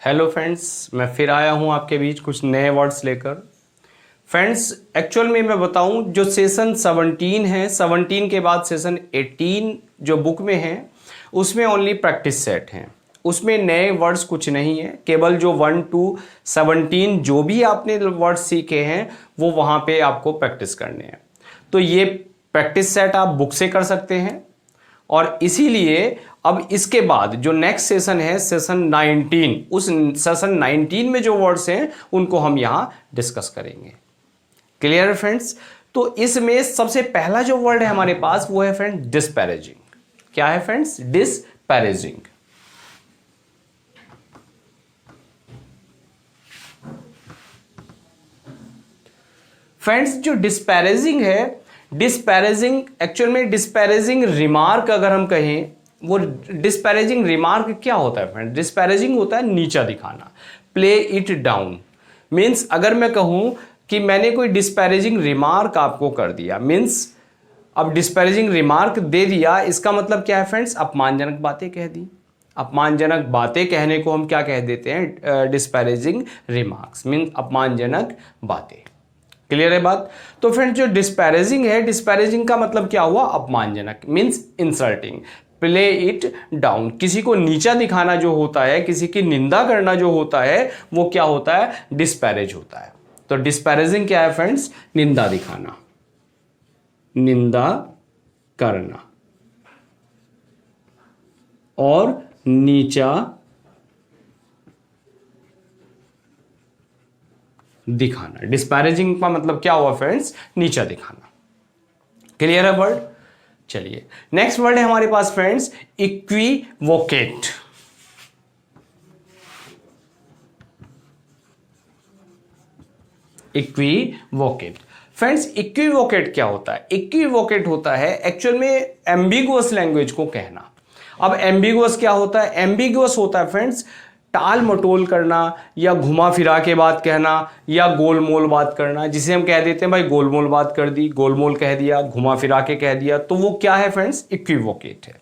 Hello friends, मैं फिर आया हूं आपके बीच कुछ नए वर्ड्स लेकर। फ्रेंड्स, एक्चुअल में मैं बताऊं, जो सेशन 17 है, 17 के बाद सेशन 18 जो बुक में है उसमें ओनली प्रैक्टिस सेट हैं। उसमें नए वर्ड्स कुछ नहीं है, केवल जो 1 to 17 जो भी आपने वर्ड्स सीखे हैं वो वहाँ पे आपको प्रैक्टिस करने हैं। तो ये प्रैक्टिस सेट आप बुक से कर सकते हैं और इसीलिए अब इसके बाद जो नेक्स्ट सेशन है सेशन 19, उस सेशन 19 में जो वर्ड्स हैं उनको हम यहां डिस्कस करेंगे। क्लियर है फ्रेंड्स? तो इसमें सबसे पहला जो वर्ड है हमारे पास वो है फ्रेंड डिस्पैरेजिंग। क्या है फ्रेंड्स? डिस्पैरेजिंग। फ्रेंड्स, जो डिस्पैरेजिंग है, डिस्पैरेजिंग एक्चुअल में डिस्पैरेजिंग रिमार्क अगर हम कहें, वो डिस्पैरेजिंग रिमार्क क्या होता है फ्रेंड? डिस्पैरेजिंग होता है नीचा दिखाना, प्ले इट डाउन। मीन्स अगर मैं कहूं कि मैंने कोई डिस्पैरेजिंग रिमार्क आपको कर दिया, मीन्स अब डिस्पैरेजिंग रिमार्क दे दिया, इसका मतलब क्या है फ्रेंड्स? अपमानजनक बातें कह दी। अपमानजनक बातें कहने को हम क्या कह देते हैं? डिस्पैरेजिंग रिमार्क्स, मीन्स अपमानजनक बातें। क्लियर है बात? तो फ्रेंड, जो डिस्पैरेजिंग है, डिस्पैरेजिंग का मतलब क्या हुआ? अपमानजनक, means insulting. Play it down, किसी को नीचा दिखाना जो होता है, किसी की निंदा करना जो होता है, वो क्या होता है? डिस्पैरेज होता है। तो डिस्पैरेजिंग क्या है फ्रेंड्स? निंदा दिखाना, निंदा करना और नीचा दिखाना। डिस्पैरेजिंग का मतलब क्या हुआ फ्रेंड्स? नीचा दिखाना। क्लियर है वर्ड? चलिए, नेक्स्ट वर्ड है हमारे पास फ्रेंड्स इक्विवोकेट। इक्विवोकेट फ्रेंड्स, इक्विवोकेट क्या होता है? इक्विवोकेट होता है एक्चुअल में एम्बिगुअस लैंग्वेज को कहना। अब एम्बिगुअस क्या होता है? एम्बिगुअस होता है फ्रेंड्स टाल मटोल करना, या घुमा फिरा के बात कहना, या गोलमोल बात करना, जिसे हम कह देते हैं भाई गोलमोल बात कर दी, गोलमोल कह दिया, घुमा फिरा के कह दिया, तो वो क्या है फ्रेंड्स? इक्विवोकेट है।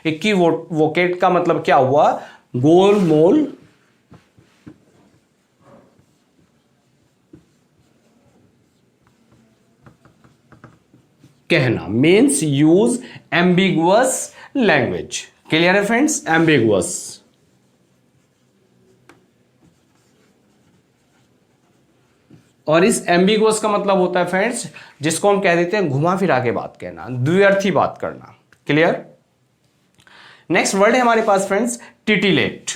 इक्विवोकेट का मतलब क्या हुआ? गोलमोल कहना, means use ambiguous language. Clear है फ्रेंड्स? एम्बिगुअस। और इस एम्बिगुअस का मतलब होता है फ्रेंड्स जिसको हम कह देते हैं घुमा फिरा के बात कहना, द्व्यर्थी बात करना। क्लियर? नेक्स्ट वर्ड है हमारे पास फ्रेंड्स टिटिलेट।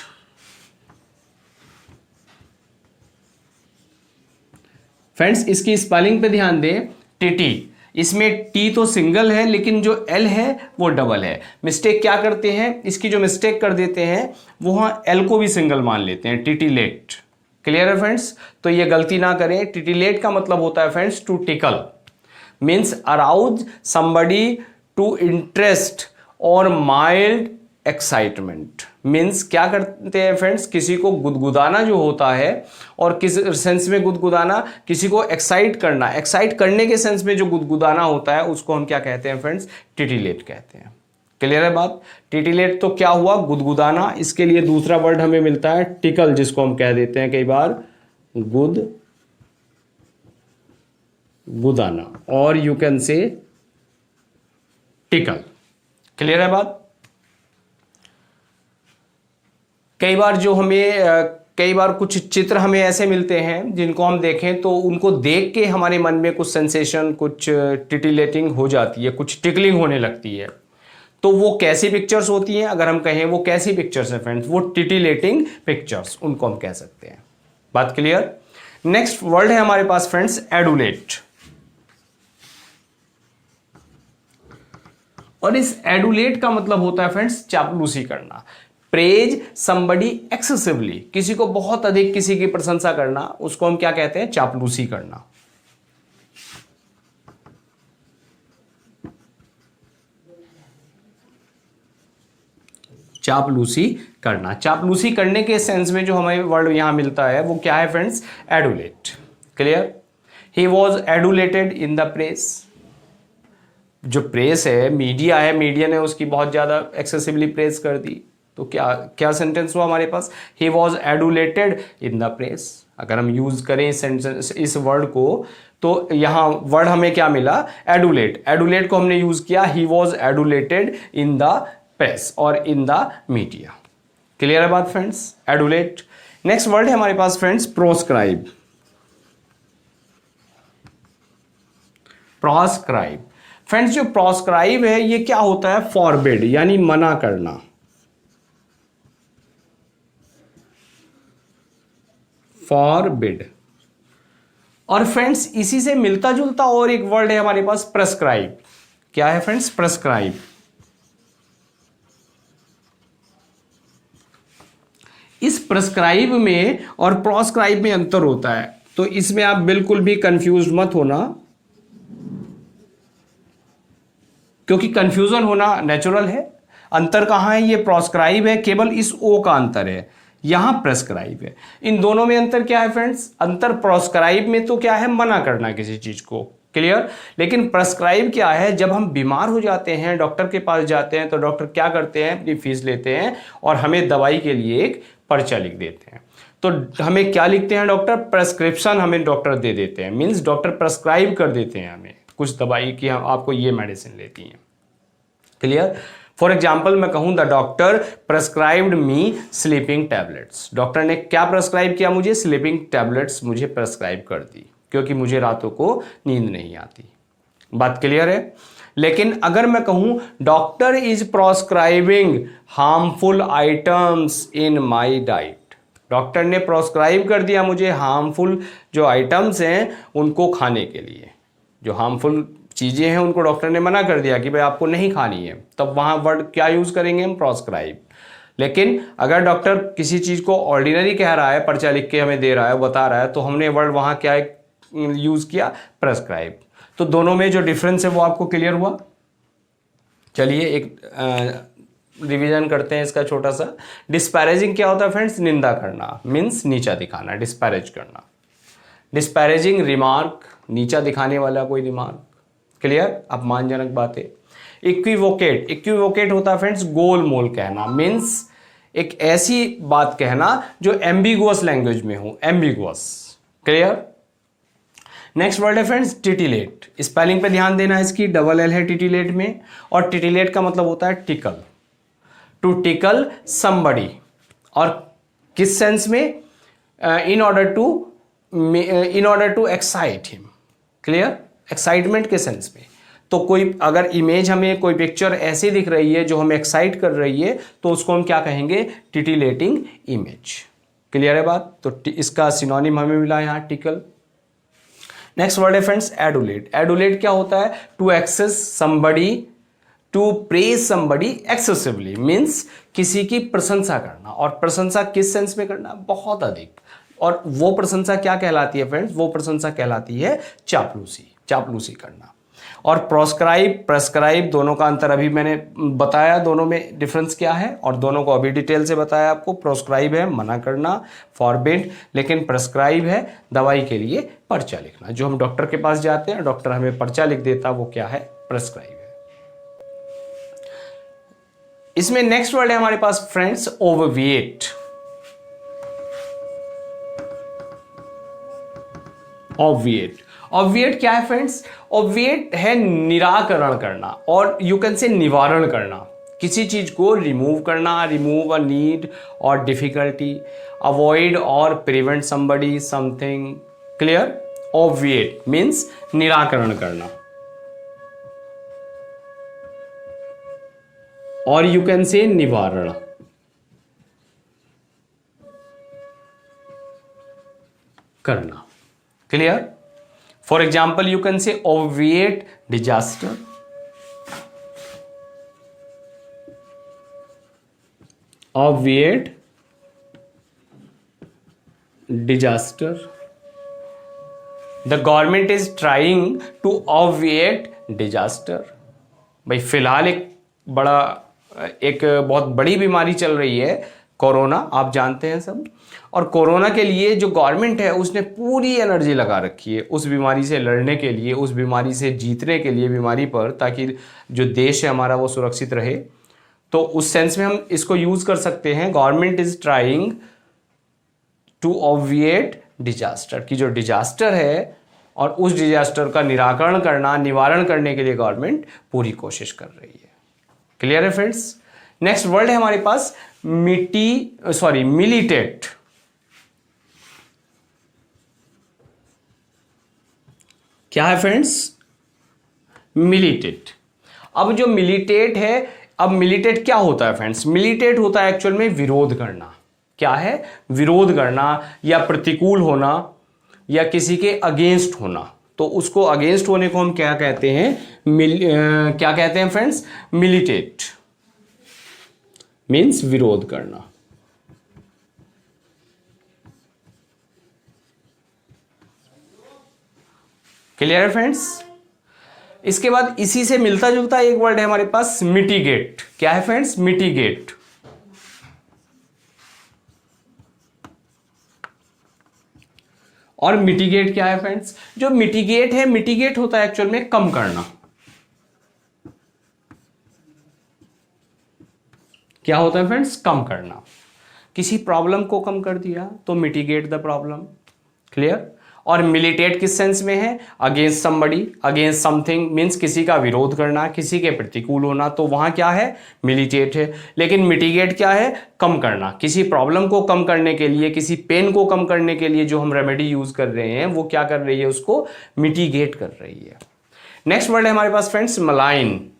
फ्रेंड्स, इसकी स्पेलिंग पे ध्यान दें। टिटी, इसमें टी तो सिंगल है लेकिन जो एल है वो डबल है। मिस्टेक क्या करते हैं? इसकी जो मिस्टेक कर देते हैं वो वहां एल को भी सिंगल मान लेते हैं, टिटिलेट। क्लियर है फ्रेंड्स? तो ये गलती ना करें। टिटिलेट का मतलब होता है friends to tickle, means arouse somebody to interest और माइल्ड एक्साइटमेंट। मीन्स क्या करते हैं फ्रेंड्स? किसी को गुदगुदाना जो होता है, और किस सेंस में गुदगुदाना? किसी को एक्साइट करना, एक्साइट करने के सेंस में जो गुदगुदाना होता है उसको हम क्या कहते हैं फ्रेंड्स? टिटिलेट कहते हैं। क्लियर है बात? टिटिलेट तो क्या हुआ? गुदगुदाना। इसके लिए दूसरा वर्ड हमें मिलता है टिकल, जिसको हम कह देते हैं कई बार गुदाना, और यू कैन से टिकल। क्लियर है बात? कई बार कुछ चित्र हमें ऐसे मिलते हैं जिनको हम देखें तो उनको देख के हमारे मन में कुछ सेंसेशन, कुछ टिटिलेटिंग हो जाती है, कुछ टिकलिंग होने लगती है। तो वो कैसी पिक्चर्स होती हैं? अगर हम कहें वो कैसी पिक्चर्स हैं फ्रेंड्स? वो टिटिलेटिंग पिक्चर्स, उनको हम कह सकते हैं। बात क्लियर? नेक्स्ट वर्ड है हमारे पास फ्रेंड्स एडुलेट। और इस एडुलेट का मतलब होता है फ्रेंड्स चापलूसी करना। प्रेज समबडी एक्सेसिवली, किसी को बहुत अधिक किसी की प्रशंसा करना, उसको हम क्या कहते हैं? चापलूसी करना। चापलूसी करना। चापलूसी करने के सेंस में जो हमें वर्ड यहां मिलता है वो क्या है friends? Adulate. Clear? He was adulated in the press. जो प्रेस है, मीडिया है, मीडिया ने उसकी बहुत ज्यादा एक्सेसिवली प्रेस कर दी। तो क्या क्या सेंटेंस हुआ हमारे पास, he was adulated in the press. अगर हम यूज करें सेंटेंस इस वर्ड को तो यहाँ वर्ड हमें क्या मिला, एडुलेट। एडुलेट को हमने यूज किया, he was adulated in the press और इन द मीडिया। क्लियर है बात फ्रेंड्स, एडुलेट। नेक्स्ट वर्ड है हमारे पास फ्रेंड्स प्रोस्क्राइब। प्रोस्क्राइब फ्रेंड्स, जो प्रोस्क्राइब है ये क्या होता है, फॉरबिड यानी मना करना। फॉरबिड। और फ्रेंड्स इसी से मिलता जुलता और एक वर्ड है हमारे पास प्रेस्क्राइब। क्या है फ्रेंड्स, प्रेस्क्राइब। इस प्रेस्क्राइब में और प्रोस्क्राइब में अंतर होता है, तो इसमें आप बिल्कुल भी कंफ्यूज मत होना, क्योंकि कंफ्यूजन होना नेचुरल है। अंतर कहां है, ये प्रोस्क्राइब है, केवल इस ओ का अंतर है, यहां प्रेस्क्राइब है। इन दोनों में अंतर क्या है फ्रेंड्स, अंतर प्रोस्क्राइब में तो क्या है, मना करना किसी चीज को, क्लियर। लेकिन प्रेस्क्राइब क्या है, जब हम बीमार हो जाते हैं, डॉक्टर के पास जाते हैं, तो डॉक्टर क्या करते हैं, अपनी फीस लेते हैं और हमें दवाई के लिए एक पर्चा लिख देते हैं। तो हमें क्या लिखते हैं डॉक्टर, प्रेस्क्रिप्शन हमें डॉक्टर दे देते हैं, मीन्स डॉक्टर प्रेस्क्राइब कर देते हैं हमें कुछ दवाई की, हम आपको ये मेडिसिन लेती हैं, क्लियर। फॉर एग्जाम्पल मैं कहूं, the doctor prescribed me sleeping tablets. Doctor ने क्या प्रेस्क्राइब किया मुझे, स्लीपिंग टैबलेट्स मुझे प्रेस्क्राइब कर दी, क्योंकि मुझे रातों को नींद नहीं आती। बात क्लियर है। लेकिन अगर मैं कहूं, doctor is proscribing harmful items in my diet, doctor ने प्रोस्क्राइब कर दिया मुझे हार्मफुल जो आइटम्स हैं उनको खाने के लिए, जो हार्मफुल चीज़ें हैं उनको डॉक्टर ने मना कर दिया कि भाई आपको नहीं खानी है, तब वहाँ वर्ड क्या यूज़ करेंगे हम, प्रोस्क्राइब। लेकिन अगर डॉक्टर किसी चीज़ को ऑर्डिनरी कह रहा है, पर्चा लिख के हमें दे रहा है, बता रहा है, तो हमने वर्ड वहाँ क्या यूज़ किया, प्रेस्क्राइब। तो दोनों में जो डिफरेंस है वो आपको क्लियर हुआ। चलिए एक रिवीजन करते हैं इसका छोटा सा। डिस्पैरेजिंग क्या होता है फ्रेंड्स, निंदा करना, मीन्स नीचा दिखाना, डिस्पैरेज करना। डिस्पैरेजिंग रिमार्क, नीचा दिखाने वाला कोई रिमार्क, क्लियर, अपमानजनक बातें। इक्विवोकेट, इक्विवोकेट होता है फ्रेंड्स गोल मोल कहना, मीन्स एक ऐसी बात कहना जो एम्बिगुअस लैंग्वेज में हो, एम्बिगुअस, क्लियर। नेक्स्ट वर्ड है फ्रेंड्स टिटिलेट। स्पेलिंग पे ध्यान देना, इसकी डबल एल है टिटिलेट में, और टिटिलेट का मतलब होता है टिकल, टू टिकल समबडी। और किस सेंस में, in order to excite him, clear, excitement के सेंस में। तो कोई अगर इमेज हमें कोई पिक्चर ऐसी दिख रही है जो हमें एक्साइट कर रही है, तो उसको हम क्या कहेंगे, टिटिलेटिंग इमेज, क्लियर है बात। तो इसका सिनोनिम हमें मिला यहाँ टिकल। नेक्स्ट वर्ड है फ्रेंड्स एडुलेट। एडुलेट क्या होता है, to excess somebody, to praise somebody excessively, means किसी की प्रशंसा करना। और प्रशंसा किस सेंस में करना, बहुत अधिक। और वो प्रशंसा क्या कहलाती है फ्रेंड्स, वो प्रशंसा कहलाती है चापलूसी, चापलूसी करना। और प्रोस्क्राइब, प्रेस्क्राइब, दोनों का अंतर अभी मैंने बताया, दोनों में डिफरेंस क्या है, और दोनों को अभी डिटेल से बताया आपको। प्रोस्क्राइब है मना करना, फॉरबिड, लेकिन प्रेस्क्राइब है दवाई के लिए पर्चा लिखना। जो हम डॉक्टर के पास जाते हैं, डॉक्टर हमें पर्चा लिख देता, वो क्या है, प्रेस्क्राइब है। इसमें नेक्स्ट वर्ड है हमारे पास फ्रेंड्स ओवरवेट। ऑब्विएट, ऑब्विएट क्या है फ्रेंड्स, ऑब्विएट है निराकरण करना, और यू कैन से निवारण करना, किसी चीज को रिमूव करना, remove a need or difficulty, avoid or prevent somebody something, clear. Obviate means निराकरण करना, और यू कैन से निवारण, करना, clear. For example you can say obviate disaster, obviate disaster, the government is trying to obviate disaster। भाई फिलहाल एक बहुत बड़ी बीमारी चल रही है, कोरोना, आप जानते हैं सब। और कोरोना के लिए जो गवर्नमेंट है उसने पूरी एनर्जी लगा रखी है उस बीमारी से लड़ने के लिए, उस बीमारी से जीतने के लिए बीमारी पर, ताकि जो देश है हमारा वो सुरक्षित रहे। तो उस सेंस में हम इसको यूज कर सकते हैं, government is trying to obviate disaster, की जो डिजास्टर है और उस डिजास्टर का निराकरण करना, निवारण करने के लिए गवर्नमेंट पूरी कोशिश कर रही है। क्लियर है फ्रेंड्स? नेक्स्ट वर्ड है हमारे पास मिलिटेट। क्या है फ्रेंड्स? मिलिटेट। अब जो मिलिटेट है, अब मिलिटेट क्या होता है फ्रेंड्स? मिलिटेट होता है एक्चुअल में विरोध करना। क्या है? विरोध करना या प्रतिकूल होना या किसी के अगेंस्ट होना। तो उसको अगेंस्ट होने को हम क्या कहते हैं? क्या कहते हैं फ्रेंड्स? मिलिटेट मीन्स विरोध करना। क्लियर है फ्रेंड्स? इसके बाद इसी से मिलता जुलता एक वर्ड है हमारे पास, मिटिगेट। क्या है फ्रेंड्स? मिटिगेट। और मिटिगेट क्या है फ्रेंड्स? जो मिटिगेट है, मिटिगेट होता है एक्चुअल में कम करना। क्या होता है फ्रेंड्स? कम करना। किसी प्रॉब्लम को कम कर दिया तो मिटिगेट द प्रॉब्लम। क्लियर? और मिलिटेट किस सेंस में है? Against somebody, against something means किसी का विरोध करना, किसी के प्रतिकूल होना, तो वहां क्या है? मिलिटेट है। लेकिन मिटिगेट क्या है? कम करना। किसी प्रॉब्लम को कम करने के लिए, किसी पेन को कम करने के लिए जो हम रेमेडी यूज कर रहे हैं, वो क्या कर रही है? उसको मिटिगेट कर रही है। नेक्स्ट वर्ड है हमारे पास फ्रेंड्स, मलाइन।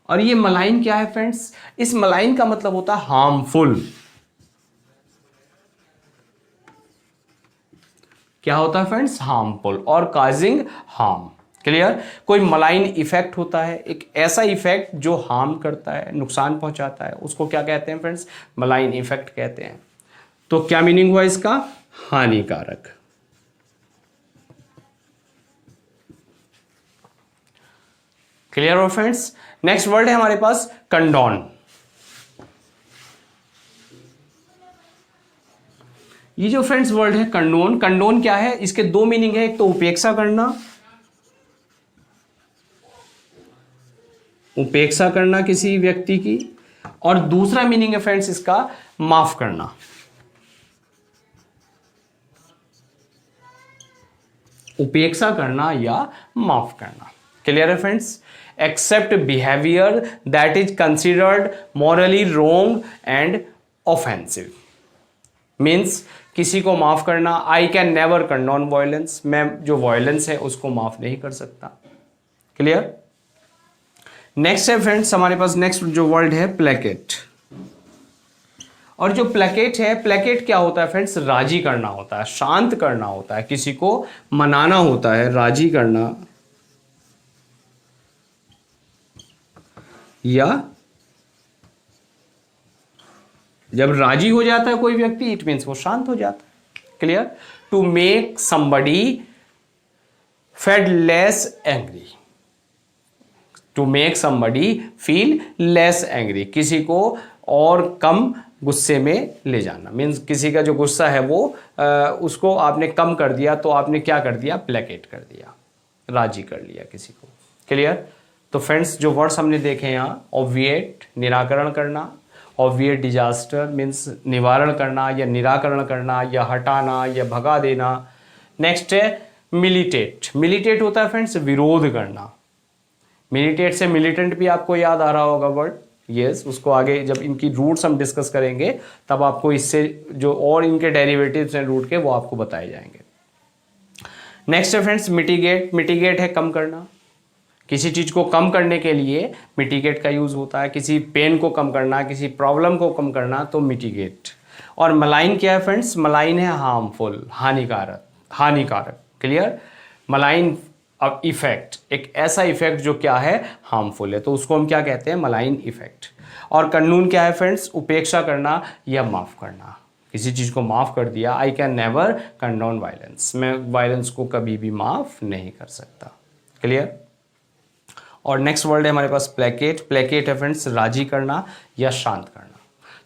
और ये मलाइन क्या है फ्रेंड्स? इस मलाइन का मतलब होता है हार्मफुल। क्या होता है फ्रेंड्स? हार्मफुल और काजिंग हार्म। क्लियर? कोई मलाइन इफेक्ट होता है, एक ऐसा इफेक्ट जो हार्म करता है, नुकसान पहुंचाता है, उसको क्या कहते हैं फ्रेंड्स? मलाइन इफेक्ट कहते हैं। तो क्या मीनिंग हुआ इसका? हानिकारक। क्लियर हो फ्रेंड्स? नेक्स्ट वर्ड है हमारे पास, कंडोन। ये जो फ्रेंड्स वर्ड है कंडोन, कंडोन क्या है? इसके दो मीनिंग है, एक तो उपेक्षा करना, उपेक्षा करना किसी व्यक्ति की, और दूसरा मीनिंग है फ्रेंड्स इसका माफ करना। उपेक्षा करना या माफ करना। क्लियर है friends? Except behaviour that is considered morally wrong and offensive means किसी को माफ करना। I can never condone violence, मैं जो वायलेंस है उसको माफ नहीं कर सकता। क्लियर? नेक्स्ट है फ्रेंड्स हमारे पास, नेक्स्ट जो वर्ड है प्लेकेट। और जो प्लेकेट है, प्लेकेट क्या होता है फ्रेंड्स? राजी करना होता है, शांत करना होता है, किसी को मनाना होता है, राजी करना या जब राजी हो जाता है कोई व्यक्ति, इट मीन्स वो शांत हो जाता है। Clear? To make somebody fade less angry, to make somebody feel less angry, किसी को और कम गुस्से में ले जाना। मीन्स किसी का जो गुस्सा है वो उसको आपने कम कर दिया, तो आपने क्या कर दिया? प्लेकेट कर दिया, राजी कर लिया किसी को। क्लियर? तो फ्रेंड्स जो वर्ड्स हमने देखे यहाँ, ऑब्विएट निराकरण करना, ऑब्विएट डिजास्टर मीन्स निवारण करना या निराकरण करना या हटाना या भगा देना। नेक्स्ट है मिलिटेट। मिलिटेट होता है फ्रेंड्स विरोध करना। मिलिटेट से मिलिटेंट भी आपको याद आ रहा होगा वर्ड, यस। उसको आगे जब इनकी रूट्स हम डिस्कस करेंगे तब आपको इससे जो और इनके डेरिवेटिव्स हैं रूट के, वो आपको बताए जाएंगे। नेक्स्ट है फ्रेंड्स मिटिगेट। मिटिगेट है कम करना, किसी चीज को कम करने के लिए मिटिगेट का यूज होता है। किसी पेन को कम करना, किसी प्रॉब्लम को कम करना, तो मिटिगेट। और मलाइन क्या है फ्रेंड्स? मलाइन है हार्मफुल, हानिकारक, हानिकारक। क्लियर? मलाइन अब इफेक्ट, एक ऐसा इफेक्ट जो क्या है? हार्मफुल है, तो उसको हम क्या कहते हैं? Malign effect. और कानून क्या है फ्रेंड्स? उपेक्षा करना या माफ करना, किसी चीज को माफ कर दिया। आई कैन नेवर कंडोन वायलेंस, मैं वायलेंस को कभी भी माफ नहीं कर सकता। क्लियर? और नेक्स्ट वर्ड है हमारे पास प्लेकेट। प्लेकेट है फ्रेंड्स राजी करना या शांत करना।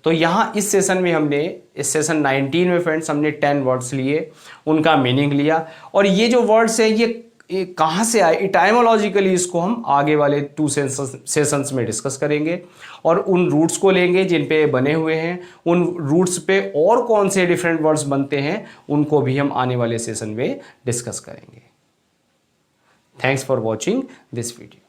तो यहाँ इस सेशन में हमने, इस सेशन 19 में फ्रेंड्स हमने 10 वर्ड्स लिए, उनका मीनिंग लिया। और ये जो वर्ड्स है ये ये कहाँ से आए, इटाइमोलॉजिकली इसको हम आगे वाले 2 सेशंस में डिस्कस करेंगे और उन रूट्स को लेंगे जिन पे बने हुए हैं, उन रूट्स पे और कौन से डिफरेंट वर्ड्स बनते हैं उनको भी हम आने वाले सेशन में डिस्कस करेंगे। Thanks for watching this video.